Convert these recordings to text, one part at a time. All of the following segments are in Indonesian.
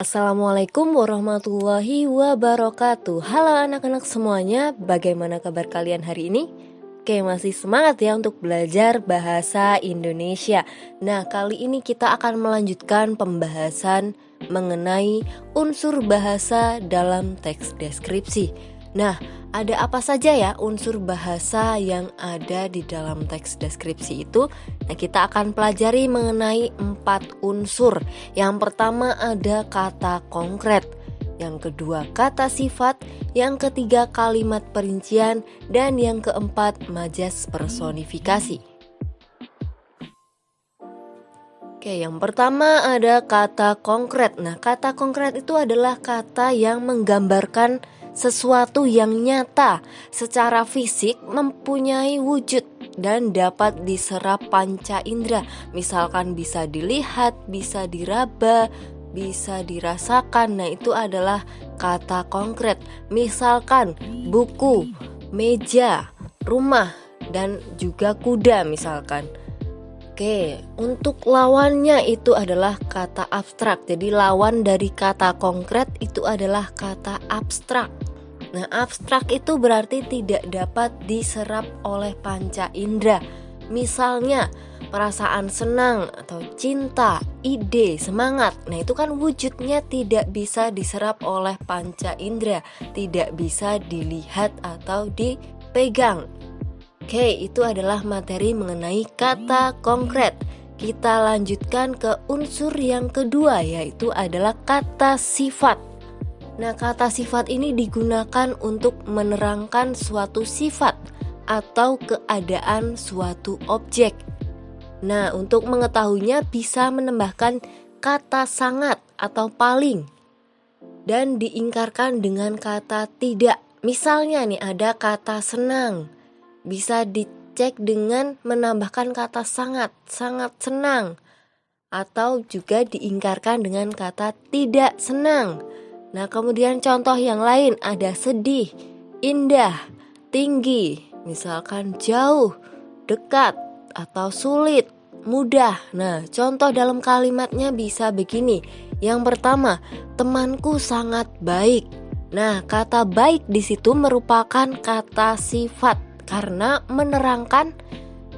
Assalamualaikum warahmatullahi wabarakatuh. Halo anak-anak semuanya, bagaimana kabar kalian hari ini? Oke, masih semangat ya untuk belajar bahasa Indonesia. Nah, kali ini kita akan melanjutkan pembahasan mengenai unsur bahasa dalam teks deskripsi. Nah, ada apa saja ya unsur bahasa yang ada di dalam teks deskripsi itu? Nah, kita akan pelajari mengenai 4 unsur. Yang pertama ada kata konkret, yang kedua kata sifat, yang ketiga kalimat perincian, dan yang keempat majas personifikasi. Oke, yang pertama ada kata konkret. Nah, kata konkret itu adalah kata yang menggambarkan sesuatu yang nyata, secara fisik mempunyai wujud dan dapat diserap panca indera. Misalkan bisa dilihat, bisa diraba, bisa dirasakan. Nah, itu adalah kata konkret. Misalkan buku, meja, rumah, dan juga kuda misalkan. Oke, untuk lawannya itu adalah kata abstrak. Jadi lawan dari kata konkret itu adalah kata abstrak. Nah, abstrak itu berarti tidak dapat diserap oleh panca indera. Misalnya perasaan senang atau cinta, ide, semangat. Nah, itu kan wujudnya tidak bisa diserap oleh panca indera, tidak bisa dilihat atau dipegang. Oke, itu adalah materi mengenai kata konkret. Kita lanjutkan ke unsur yang kedua, yaitu adalah kata sifat. Nah, kata sifat ini digunakan untuk menerangkan suatu sifat atau keadaan suatu objek. Nah, untuk mengetahuinya bisa menambahkan kata sangat atau paling dan diingkarkan dengan kata tidak. Misalnya nih ada kata senang, bisa dicek dengan menambahkan kata sangat, sangat senang, atau juga diingkarkan dengan kata tidak senang. Nah, kemudian contoh yang lain ada sedih, indah, tinggi, misalkan jauh, dekat, atau sulit, mudah. Nah, contoh dalam kalimatnya bisa begini. Yang pertama, temanku sangat baik. Nah, kata baik di situ merupakan kata sifat karena menerangkan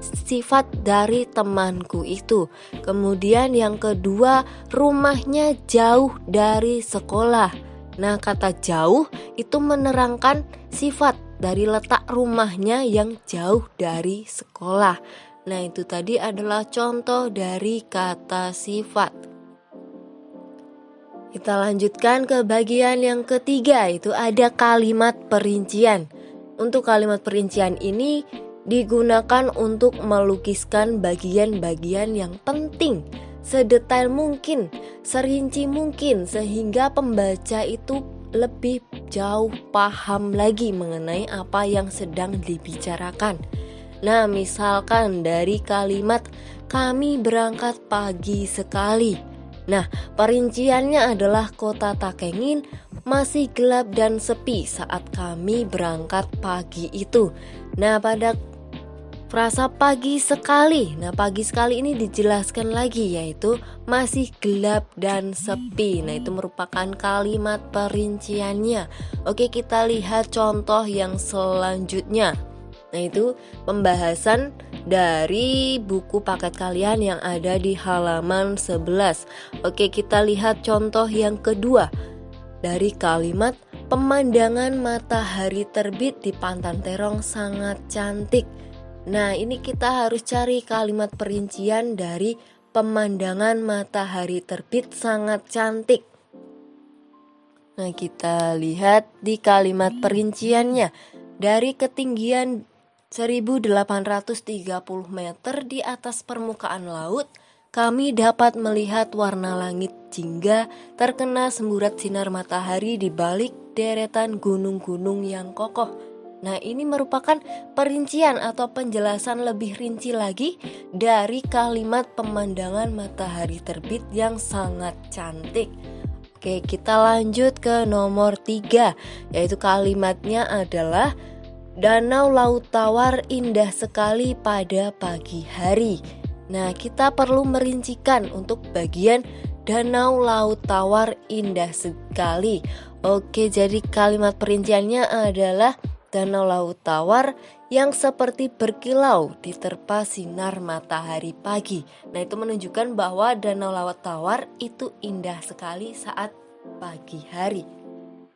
sifat dari temanku itu. Kemudian yang kedua, rumahnya jauh dari sekolah. Nah, kata jauh itu menerangkan sifat dari letak rumahnya yang jauh dari sekolah. Nah, itu tadi adalah contoh dari kata sifat. Kita lanjutkan ke bagian yang ketiga, itu ada kalimat perincian. Untuk kalimat perincian ini digunakan untuk melukiskan bagian-bagian yang penting, sedetail mungkin, serinci mungkin, sehingga pembaca itu lebih jauh paham lagi mengenai apa yang sedang dibicarakan. Nah, misalkan dari kalimat kami berangkat pagi sekali. Nah, perinciannya adalah kota Takengin masih gelap dan sepi saat kami berangkat pagi itu. Nah, pada frasa pagi sekali. Nah, pagi sekali ini dijelaskan lagi, yaitu masih gelap dan sepi. Nah, itu merupakan kalimat perinciannya. Oke, kita lihat contoh yang selanjutnya. Nah, itu pembahasan dari buku paket kalian yang ada di halaman 11. Oke, kita lihat contoh yang kedua. Dari kalimat pemandangan matahari terbit di Pantan Terong sangat cantik. Nah, ini kita harus cari kalimat perincian dari pemandangan matahari terbit sangat cantik. Nah, kita lihat di kalimat perinciannya. Dari ketinggian 1830 meter di atas permukaan laut, kami dapat melihat warna langit jingga terkena semburat sinar matahari di balik deretan gunung-gunung yang kokoh. Nah, ini merupakan perincian atau penjelasan lebih rinci lagi dari kalimat pemandangan matahari terbit yang sangat cantik. Oke, kita lanjut ke nomor 3, yaitu kalimatnya adalah danau laut tawar indah sekali pada pagi hari. Nah, kita perlu merincikan untuk bagian Danau Laut Tawar indah sekali. Oke, jadi kalimat perinciannya adalah Danau Laut Tawar yang seperti berkilau diterpa sinar matahari pagi. Nah, itu menunjukkan bahwa Danau Laut Tawar itu indah sekali saat pagi hari.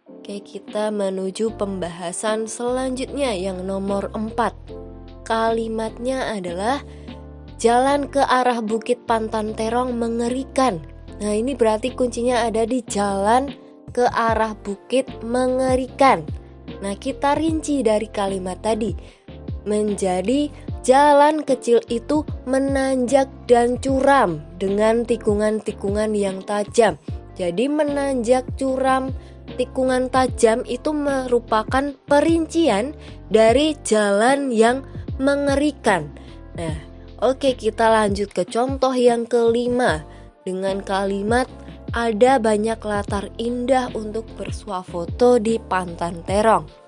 Oke, kita menuju pembahasan selanjutnya yang nomor 4. Kalimatnya adalah jalan ke arah Bukit Pantan Terong mengerikan. Nah, ini berarti kuncinya ada di jalan ke arah bukit mengerikan. Nah, kita rinci dari kalimat tadi menjadi jalan kecil itu menanjak dan curam dengan tikungan-tikungan yang tajam. Jadi menanjak, curam, tikungan tajam itu merupakan perincian dari jalan yang mengerikan. Nah, oke, kita lanjut ke contoh yang kelima dengan kalimat ada banyak latar indah untuk bersuah foto di Pantan Terong.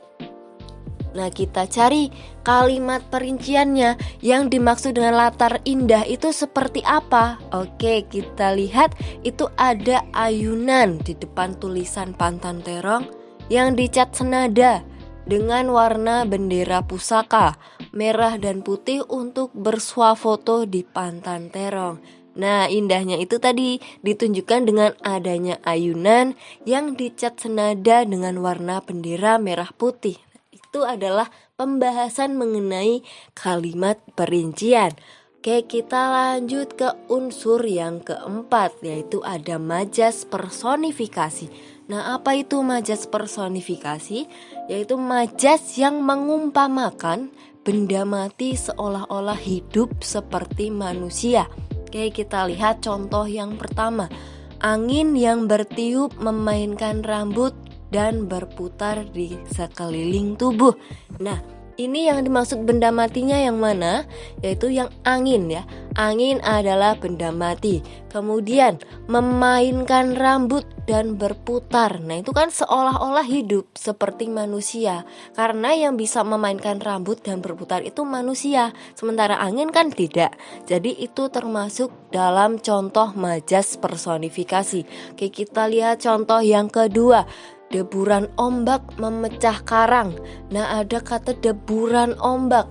Nah, kita cari kalimat perinciannya yang dimaksud dengan latar indah itu seperti apa. Oke, kita lihat itu ada ayunan di depan tulisan Pantan Terong yang dicat senada dengan warna bendera pusaka merah dan putih untuk bersuah foto di Pantan Terong. Nah, indahnya itu tadi ditunjukkan dengan adanya ayunan yang dicat senada dengan warna bendera merah putih. Itu adalah pembahasan mengenai kalimat perincian. Oke, kita lanjut ke unsur yang keempat, yaitu ada majas personifikasi. Nah, apa itu majas personifikasi? Yaitu majas yang mengumpamakan benda mati seolah-olah hidup seperti manusia. Oke, kita lihat contoh yang pertama. Angin yang bertiup memainkan rambut dan berputar di sekeliling tubuh. Nah, ini yang dimaksud benda matinya yang mana? Yaitu yang angin ya. Angin adalah benda mati. Kemudian memainkan rambut dan berputar. Nah, itu kan seolah-olah hidup seperti manusia. Karena yang bisa memainkan rambut dan berputar itu manusia. Sementara angin kan tidak. Jadi itu termasuk dalam contoh majas personifikasi. Oke, kita lihat contoh yang kedua. Deburan ombak memecah karang. Nah, ada kata deburan ombak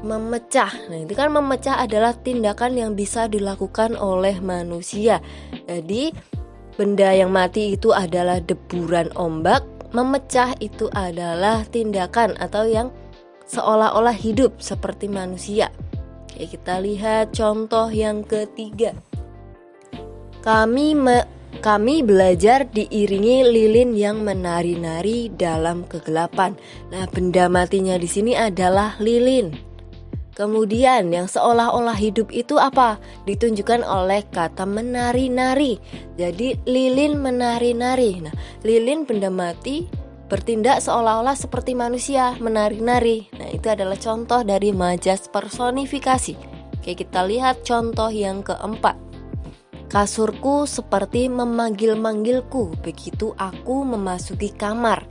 memecah. Nah, itu kan memecah adalah tindakan yang bisa dilakukan oleh manusia. Jadi benda yang mati itu adalah deburan ombak, memecah itu adalah tindakan atau yang seolah-olah hidup seperti manusia. Oke, kita lihat contoh yang ketiga. Kami belajar diiringi lilin yang menari-nari dalam kegelapan. Nah, benda matinya di sini adalah lilin. Kemudian yang seolah-olah hidup itu apa? Ditunjukkan oleh kata menari-nari. Jadi lilin menari-nari. Nah, lilin benda mati bertindak seolah-olah seperti manusia, menari-nari. Nah, itu adalah contoh dari majas personifikasi. Oke, kita lihat contoh yang keempat. Kasurku seperti memanggil-manggilku begitu aku memasuki kamar.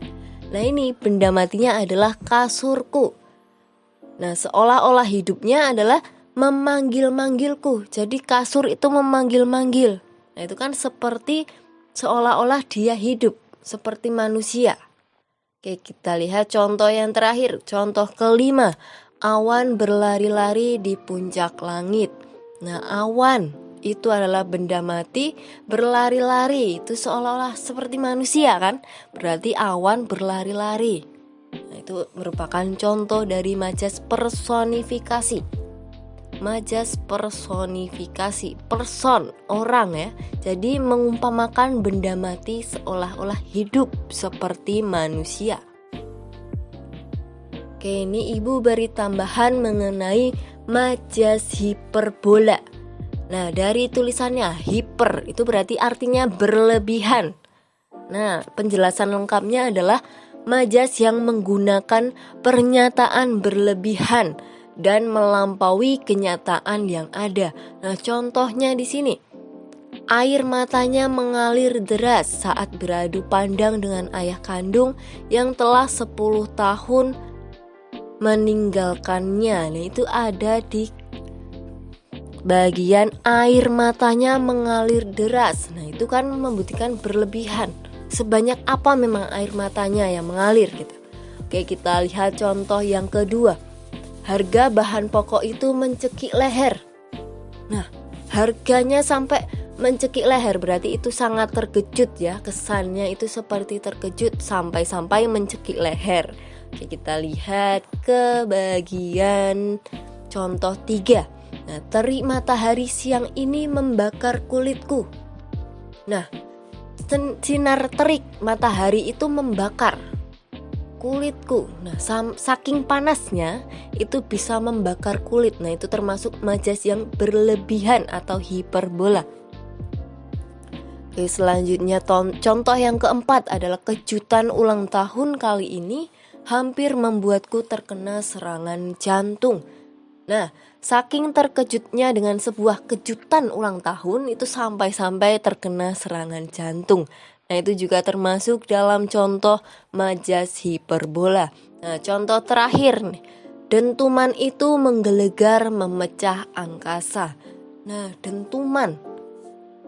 Nah, ini benda matinya adalah kasurku. Nah, seolah-olah hidupnya adalah memanggil-manggilku. Jadi kasur itu memanggil-manggil. Nah, itu kan seperti seolah-olah dia hidup seperti manusia. Oke, kita lihat contoh yang terakhir. Contoh kelima. Awan berlari-lari di puncak langit. Nah, awan itu adalah benda mati berlari-lari. Itu seolah-olah seperti manusia kan? Berarti awan berlari-lari. Nah, itu merupakan contoh dari majas personifikasi. Majas personifikasi, person, orang ya. Jadi mengumpamakan benda mati seolah-olah hidup seperti manusia. Oke, ini Ibu beri tambahan mengenai majas hiperbola. Nah, dari tulisannya hiper itu berarti artinya berlebihan. Nah, penjelasan lengkapnya adalah majas yang menggunakan pernyataan berlebihan dan melampaui kenyataan yang ada. Nah, contohnya di sini. Air matanya mengalir deras saat beradu pandang dengan ayah kandung yang telah 10 tahun meninggalkannya. Nah, itu ada di bagian air matanya mengalir deras. Nah, itu kan membuktikan berlebihan. Sebanyak apa memang air matanya yang mengalir gitu. Oke, kita lihat contoh yang kedua. Harga bahan pokok itu mencekik leher. Nah, harganya sampai mencekik leher berarti itu sangat terkejut ya. Kesannya itu seperti terkejut sampai-sampai mencekik leher. Oke, kita lihat ke bagian contoh 3. Nah, terik matahari siang ini membakar kulitku. Nah, sinar terik matahari itu membakar kulitku. Nah, saking panasnya itu bisa membakar kulit. Nah, itu termasuk majas yang berlebihan atau hiperbola. Oke, selanjutnya contoh yang keempat adalah kejutan ulang tahun kali ini hampir membuatku terkena serangan jantung. Nah, saking terkejutnya dengan sebuah kejutan ulang tahun itu sampai-sampai terkena serangan jantung. Nah, itu juga termasuk dalam contoh majas hiperbola. Nah, contoh terakhir nih. Dentuman itu menggelegar memecah angkasa. Nah, dentuman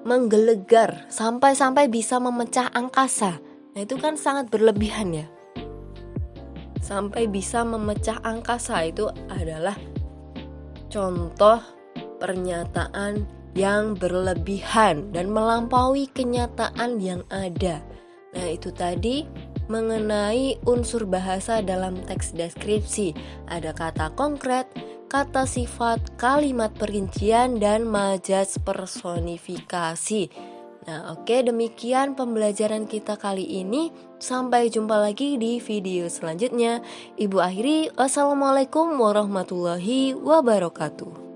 menggelegar sampai-sampai bisa memecah angkasa. Nah, itu kan sangat berlebihan ya. Sampai bisa memecah angkasa itu adalah contoh pernyataan yang berlebihan dan melampaui kenyataan yang ada. Nah, itu tadi mengenai unsur bahasa dalam teks deskripsi. Ada kata konkret, kata sifat, kalimat perincian, dan majas personifikasi. Nah, oke, demikian pembelajaran kita kali ini. Sampai jumpa lagi di video selanjutnya. Ibu akhiri, wassalamualaikum warahmatullahi wabarakatuh.